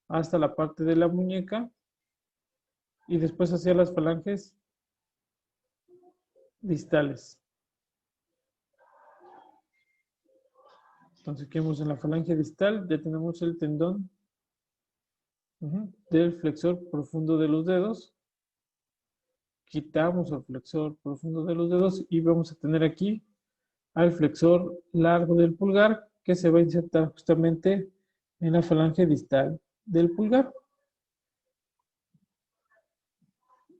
hasta la parte de la muñeca y después hacia las falanges distales. Entonces, aquí vemos en la falange distal, ya tenemos el tendón del flexor profundo de los dedos. Quitamos el flexor profundo de los dedos y vamos a tener aquí al flexor largo del pulgar que se va a insertar justamente en la falange distal del pulgar.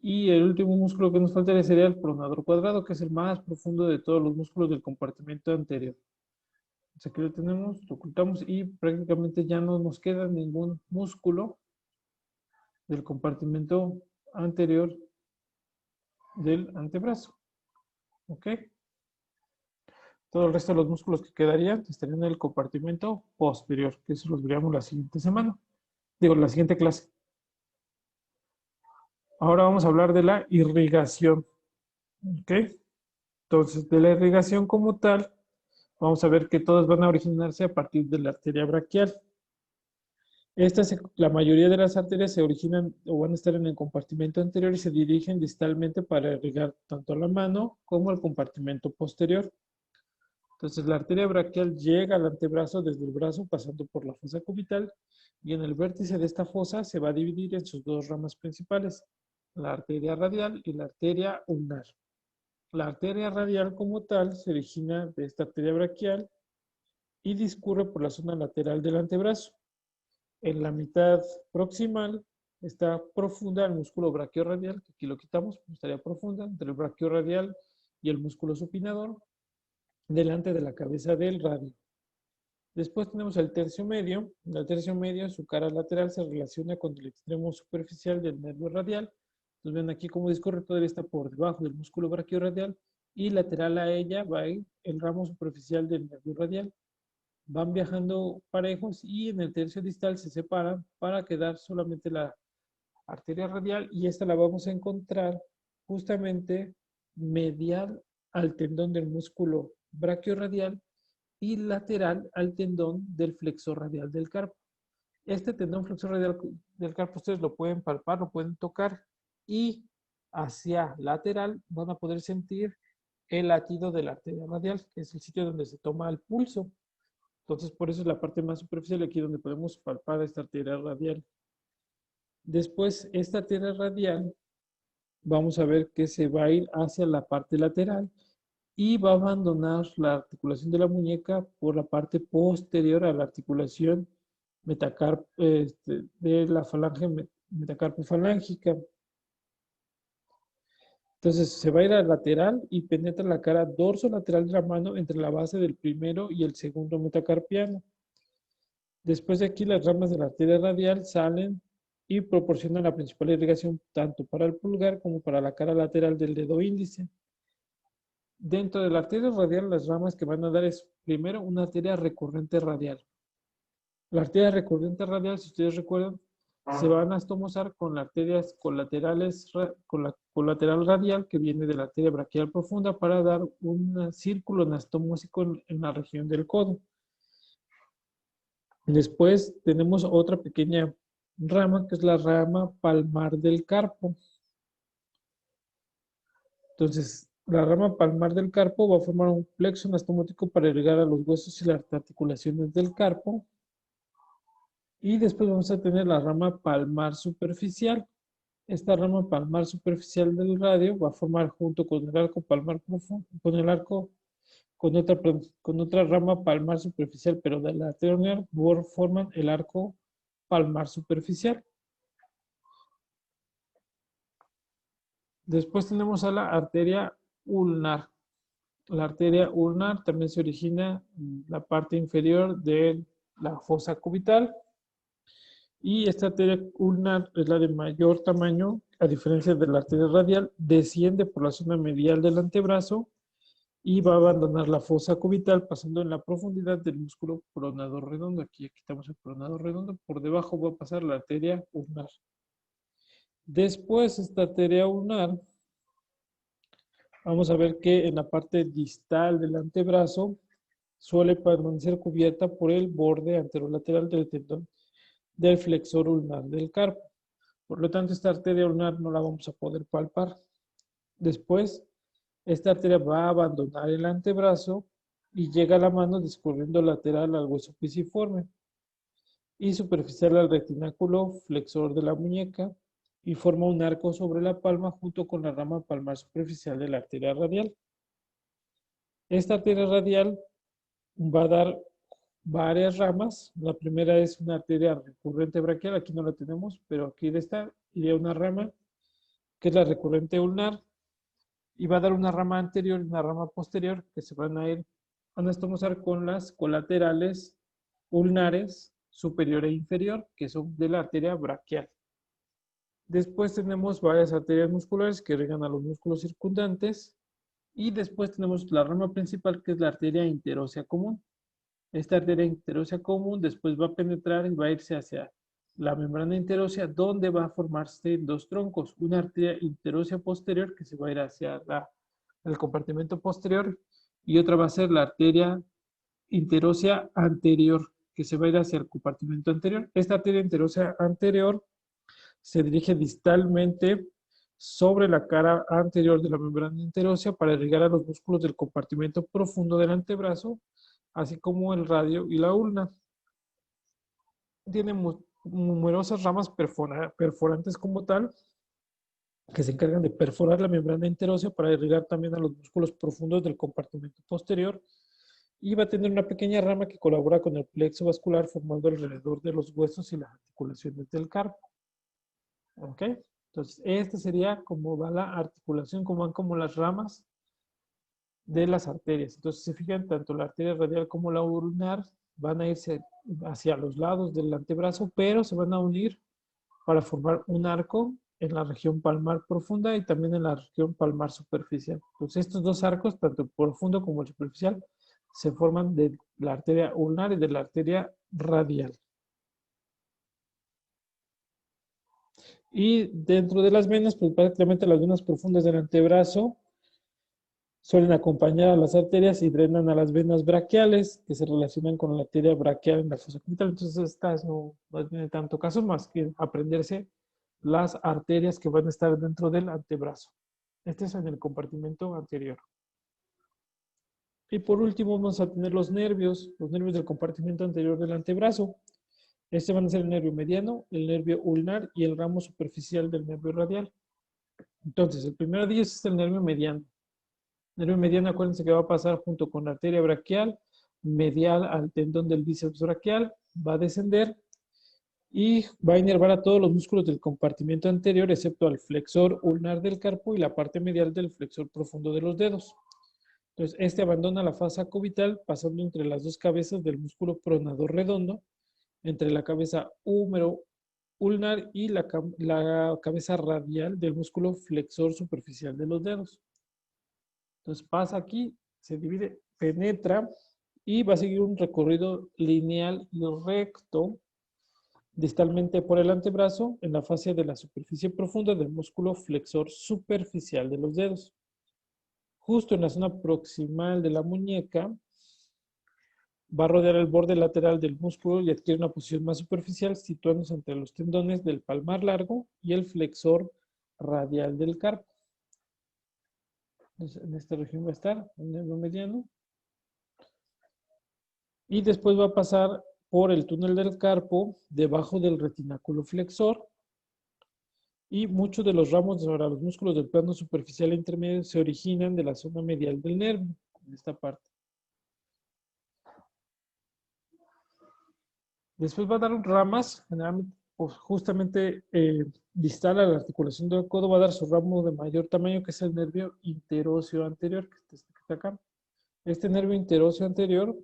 Y el último músculo que nos faltaría sería el pronador cuadrado, que es el más profundo de todos los músculos del compartimento anterior. Aquí lo tenemos, lo ocultamos y prácticamente ya no nos queda ningún músculo del compartimento anterior del antebrazo. ¿Ok? Todo el resto de los músculos que quedarían estarían en el compartimento posterior, que eso los veríamos la siguiente semana. Digo, la siguiente clase. Ahora vamos a hablar de la irrigación. ¿Ok? Entonces, de la irrigación como tal, vamos a ver que todas van a originarse a partir de la arteria braquial. La mayoría de las arterias se originan o van a estar en el compartimento anterior y se dirigen distalmente para irrigar tanto la mano como el compartimento posterior. Entonces, la arteria braquial llega al antebrazo desde el brazo pasando por la fosa cubital y en el vértice de esta fosa se va a dividir en sus dos ramas principales, la arteria radial y la arteria ulnar. La arteria radial como tal se origina de esta arteria braquial y discurre por la zona lateral del antebrazo. En la mitad proximal está profunda el músculo braquiorradial, que aquí lo quitamos, estaría profunda entre el braquiorradial y el músculo supinador, delante de la cabeza del radio. Después tenemos el tercio medio. En el tercio medio, su cara lateral se relaciona con el extremo superficial del nervio radial. Entonces ven aquí cómo discurre, todavía está por debajo del músculo braquiorradial y lateral a ella va a ir el ramo superficial del nervio radial. Van viajando parejos y en el tercio distal se separan para quedar solamente la arteria radial y esta la vamos a encontrar justamente medial al tendón del músculo braquiorradial y lateral al tendón del flexor radial del carpo. Este tendón flexor radial del carpo ustedes lo pueden palpar, lo pueden tocar y hacia lateral van a poder sentir el latido de la arteria radial, que es el sitio donde se toma el pulso. Entonces, por eso es la parte más superficial aquí donde podemos palpar esta arteria radial. Después, esta arteria radial, vamos a ver que se va a ir hacia la parte lateral y va a abandonar la articulación de la muñeca por la parte posterior a la articulación de la falange metacarpofalángica. Entonces se va a ir al lateral y penetra la cara dorso-lateral de la mano entre la base del primero y el segundo metacarpiano. Después de aquí las ramas de la arteria radial salen y proporcionan la principal irrigación tanto para el pulgar como para la cara lateral del dedo índice. Dentro de la arteria radial las ramas que van a dar es primero una arteria recurrente radial. La arteria recurrente radial, si ustedes recuerdan, se va a anastomosar con las arterias colaterales, con la colateral radial que viene de la arteria braquial profunda para dar un círculo anastomósico en la región del codo. Después tenemos otra pequeña rama que es la rama palmar del carpo. Entonces, la rama palmar del carpo va a formar un plexo anastomótico para irrigar a los huesos y las articulaciones del carpo. Y después vamos a tener la rama palmar superficial. Esta rama palmar superficial del radio va a formar junto con el arco palmar profundo, con otra rama palmar superficial, pero de la arteria forman el arco palmar superficial. Después tenemos a la arteria ulnar. La arteria ulnar también se origina en la parte inferior de la fosa cubital. Y esta arteria ulnar es la de mayor tamaño, a diferencia de la arteria radial, desciende por la zona medial del antebrazo y va a abandonar la fosa cubital pasando en la profundidad del músculo pronador redondo. Aquí quitamos el pronador redondo, por debajo va a pasar la arteria ulnar. Después, esta arteria ulnar, vamos a ver que en la parte distal del antebrazo suele permanecer cubierta por el borde anterolateral del tendón del flexor ulnar del carpo. Por lo tanto, esta arteria ulnar no la vamos a poder palpar. Después, esta arteria va a abandonar el antebrazo y llega a la mano discurriendo lateral al hueso pisiforme y superficial al retináculo flexor de la muñeca y forma un arco sobre la palma junto con la rama palmar superficial de la arteria radial. Esta arteria radial va a dar varias ramas. La primera es una arteria recurrente braquial, aquí no la tenemos, pero aquí está, iría una rama que es la recurrente ulnar y va a dar una rama anterior y una rama posterior que se van a ir Van a estomosar con las colaterales ulnares superior e inferior, que son de la arteria braquial. Después tenemos varias arterias musculares que irrigan a los músculos circundantes. Y después tenemos la rama principal, que es la arteria interósea común. Esta arteria interósea común después va a penetrar y va a irse hacia la membrana interósea, donde va a formarse dos troncos. Una arteria interósea posterior, que se va a ir hacia el compartimento posterior, y otra va a ser la arteria interósea anterior, que se va a ir hacia el compartimento anterior. Esta arteria interósea anterior se dirige distalmente sobre la cara anterior de la membrana interósea para irrigar a los músculos del compartimento profundo del antebrazo, así como el radio y la ulna. Tiene numerosas ramas perforantes como tal, que se encargan de perforar la membrana interósea para irrigar también a los músculos profundos del compartimento posterior, y va a tener una pequeña rama que colabora con el plexo vascular formando alrededor de los huesos y las articulaciones del carpo. ¿Ok? Entonces, esta sería como va la articulación, como van como las ramas de las arterias. Entonces, si se fijan, tanto la arteria radial como la ulnar van a irse hacia los lados del antebrazo, pero se van a unir para formar un arco en la región palmar profunda y también en la región palmar superficial. Entonces, estos dos arcos, tanto el profundo como el superficial, se forman de la arteria ulnar y de la arteria radial. Y dentro de las venas, pues prácticamente las venas profundas del antebrazo suelen acompañar a las arterias y drenan a las venas braquiales, que se relacionan con la arteria braquial en la fosa cubital. Entonces, estas no tiene tanto caso más que aprenderse las arterias que van a estar dentro del antebrazo. Este es en el compartimento anterior. Y por último vamos a tener los nervios del compartimento anterior del antebrazo. Este van a ser el nervio mediano, el nervio ulnar y el ramo superficial del nervio radial. Entonces, el primero de ellos es el nervio mediano. El nervio mediano, acuérdense que va a pasar junto con la arteria braquial, medial al tendón del bíceps braquial, va a descender y va a inervar a todos los músculos del compartimento anterior, excepto al flexor ulnar del carpo y la parte medial del flexor profundo de los dedos. Entonces, este abandona la fosa cubital pasando entre las dos cabezas del músculo pronador redondo, entre la cabeza húmero ulnar y la cabeza radial del músculo flexor superficial de los dedos. Entonces pasa aquí, se divide, penetra y va a seguir un recorrido lineal y recto distalmente por el antebrazo en la fase de la superficie profunda del músculo flexor superficial de los dedos. Justo en la zona proximal de la muñeca va a rodear el borde lateral del músculo y adquiere una posición más superficial, situándose entre los tendones del palmar largo y el flexor radial del carpo. Entonces, en esta región va a estar el nervio mediano. Y después va a pasar por el túnel del carpo, debajo del retináculo flexor. Y muchos de los ramos sobre los músculos del plano superficial e intermedio se originan de la zona medial del nervio, en esta parte. Después va a dar ramas, generalmente, pues, justamente distal a la articulación del codo, va a dar su ramo de mayor tamaño, que es el nervio interóseo anterior, que está acá. Este nervio interóseo anterior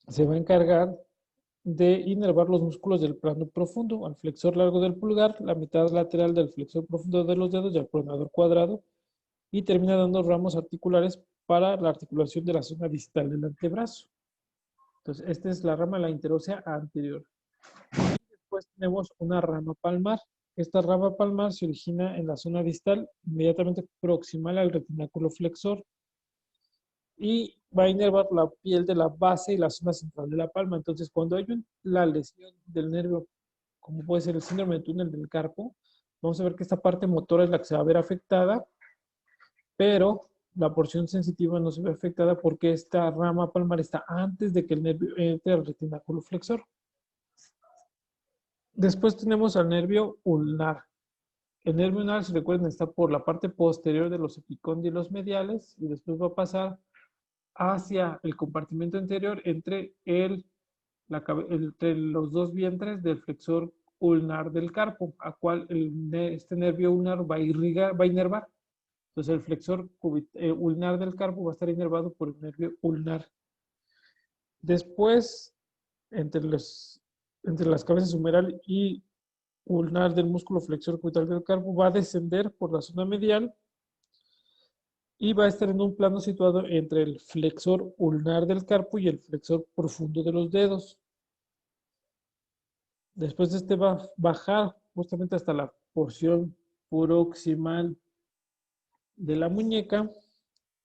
se va a encargar de inervar los músculos del plano profundo, al flexor largo del pulgar, la mitad lateral del flexor profundo de los dedos y al pronador cuadrado, y termina dando ramos articulares para la articulación de la zona distal del antebrazo. Entonces, esta es la rama de la interósea anterior. Y después tenemos una rama palmar. Esta rama palmar se origina en la zona distal, inmediatamente proximal al retináculo flexor, y va a inervar la piel de la base y la zona central de la palma. Entonces, cuando hay la lesión del nervio, como puede ser el síndrome de túnel del carpo, vamos a ver que esta parte motora es la que se va a ver afectada, pero la porción sensitiva no se ve afectada porque esta rama palmar está antes de que el nervio entre al retináculo flexor. Después tenemos al nervio ulnar. El nervio ulnar, si recuerdan, está por la parte posterior de los epicóndilos mediales y después va a pasar hacia el compartimento anterior entre los dos vientres del flexor ulnar del carpo, a cual este nervio ulnar va a inervar. Entonces el flexor ulnar del carpo va a estar inervado por el nervio ulnar. Después, entre, entre las cabezas humeral y ulnar del músculo flexor cubital del carpo, va a descender por la zona medial y va a estar en un plano situado entre el flexor ulnar del carpo y el flexor profundo de los dedos. Después de este va a bajar justamente hasta la porción proximal de la muñeca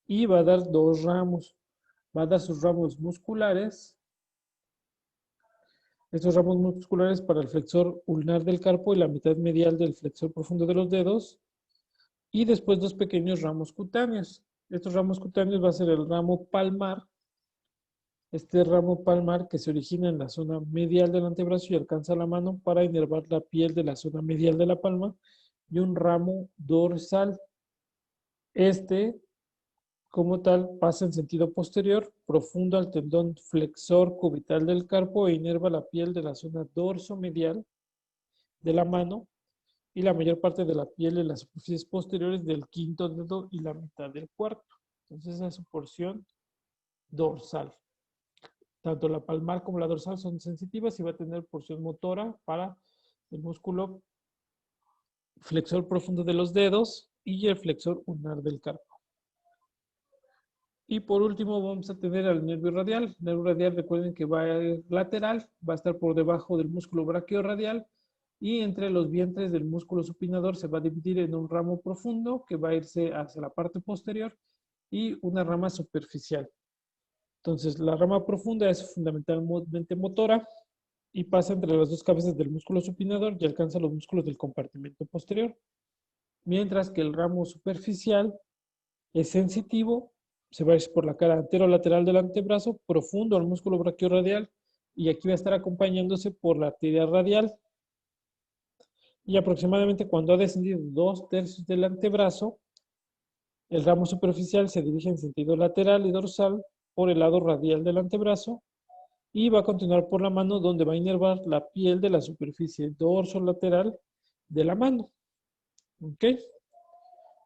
y va a dar dos ramos. Va a dar sus ramos musculares. Estos ramos musculares para el flexor ulnar del carpo y la mitad medial del flexor profundo de los dedos. Y después dos pequeños ramos cutáneos. Estos ramos cutáneos va a ser el ramo palmar. Este ramo palmar que se origina en la zona medial del antebrazo y alcanza la mano para inervar la piel de la zona medial de la palma. Y un ramo dorsal. Este, como tal, pasa en sentido posterior, profundo al tendón flexor cubital del carpo e inerva la piel de la zona dorso-medial de la mano y la mayor parte de la piel en las superficies posteriores del quinto dedo y la mitad del cuarto. Entonces, esa es su porción dorsal. Tanto la palmar como la dorsal son sensitivas y va a tener porción motora para el músculo flexor profundo de los dedos y el flexor ulnar del carpo. Y por último vamos a tener al nervio radial. El nervio radial, recuerden que va a ir lateral, va a estar por debajo del músculo braquiorradial y entre los vientres del músculo supinador se va a dividir en un ramo profundo que va a irse hacia la parte posterior y una rama superficial. Entonces, la rama profunda es fundamentalmente motora y pasa entre las dos cabezas del músculo supinador y alcanza los músculos del compartimento posterior. Mientras que el ramo superficial es sensitivo, se va a ir por la cara anterolateral del antebrazo, profundo al músculo braquiorradial y aquí va a estar acompañándose por la arteria radial. Y aproximadamente cuando ha descendido 2/3 del antebrazo, el ramo superficial se dirige en sentido lateral y dorsal por el lado radial del antebrazo y va a continuar por la mano donde va a inervar la piel de la superficie dorsolateral de la mano. ¿Ok?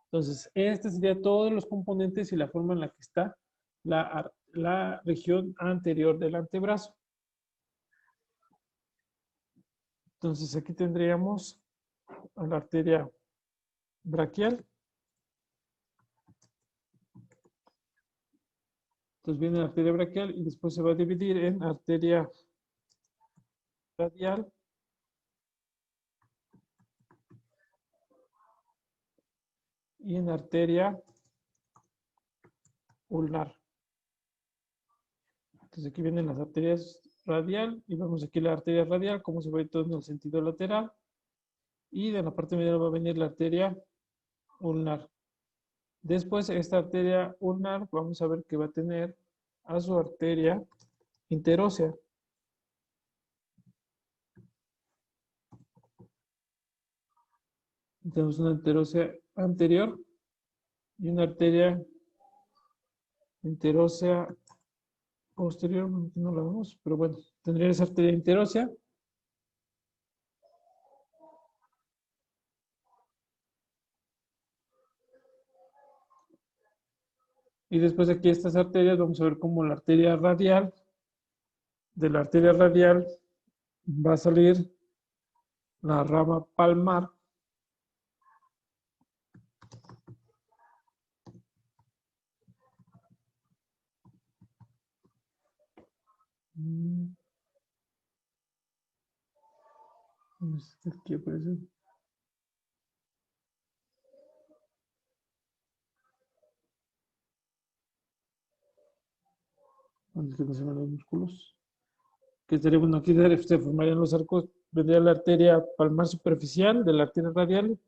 Entonces, este sería todos los componentes y la forma en la que está la región anterior del antebrazo. Entonces, aquí tendríamos a la arteria braquial. Entonces viene la arteria braquial y después se va a dividir en arteria radial y en arteria ulnar. Entonces aquí vienen las arterias radial y vemos aquí la arteria radial, cómo se va a ir todo en el sentido lateral. Y de la parte medial va a venir la arteria ulnar. Después esta arteria ulnar vamos a ver que va a tener a su arteria interósea. Tenemos una interósea anterior y una arteria interósea posterior, no la vemos, pero bueno, tendría esa arteria interósea. Y después aquí estas arterias, vamos a ver cómo la arteria radial, de la arteria radial va a salir la rama palmar. Aquí aparece. ¿Dónde se ven los músculos? Que sería bueno, aquí se formarían los arcos, vendría la arteria palmar superficial de la arteria radial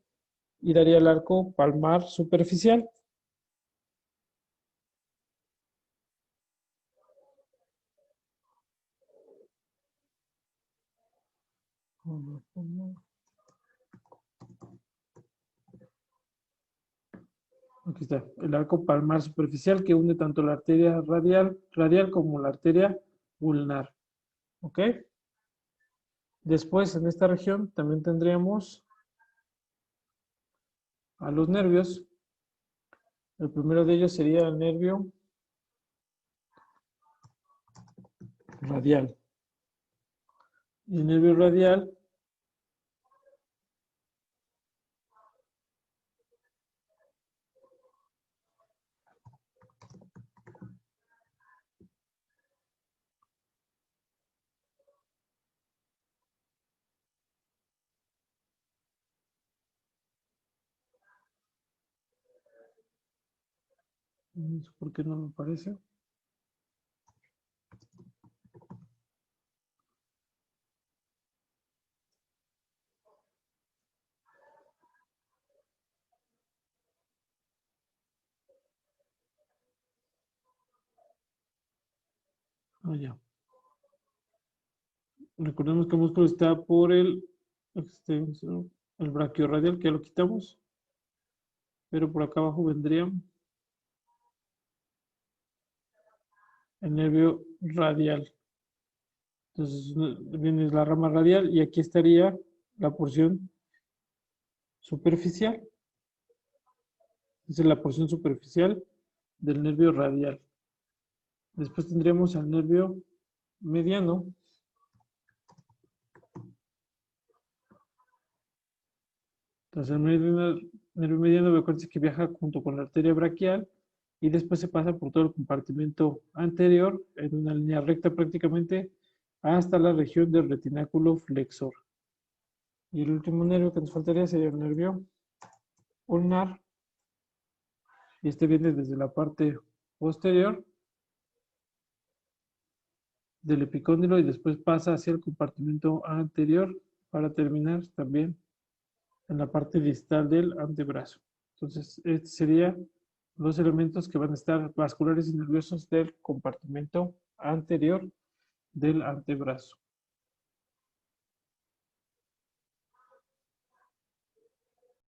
y daría el arco palmar superficial. Aquí está, el arco palmar superficial que une tanto la arteria radial como la arteria ulnar. ¿Ok? Después, en esta región, también tendríamos a los nervios. El primero de ellos sería el nervio radial. Y el nervio radial no sé por qué no me aparece. Ah, ya. Recordemos que el músculo está por el braquiorradial, que ya lo quitamos. Pero por acá abajo vendría el nervio radial. Entonces viene la rama radial y aquí estaría la porción superficial. Esa es la porción superficial del nervio radial. Después tendríamos al nervio mediano. Entonces el nervio mediano, acuérdense que viaja junto con la arteria braquial y después se pasa por todo el compartimento anterior en una línea recta prácticamente hasta la región del retináculo flexor. Y el último nervio que nos faltaría sería el nervio ulnar. Y este viene desde la parte posterior del epicóndilo y después pasa hacia el compartimento anterior para terminar también en la parte distal del antebrazo. Entonces, estos serían los elementos que van a estar vasculares y nerviosos del compartimento anterior del antebrazo.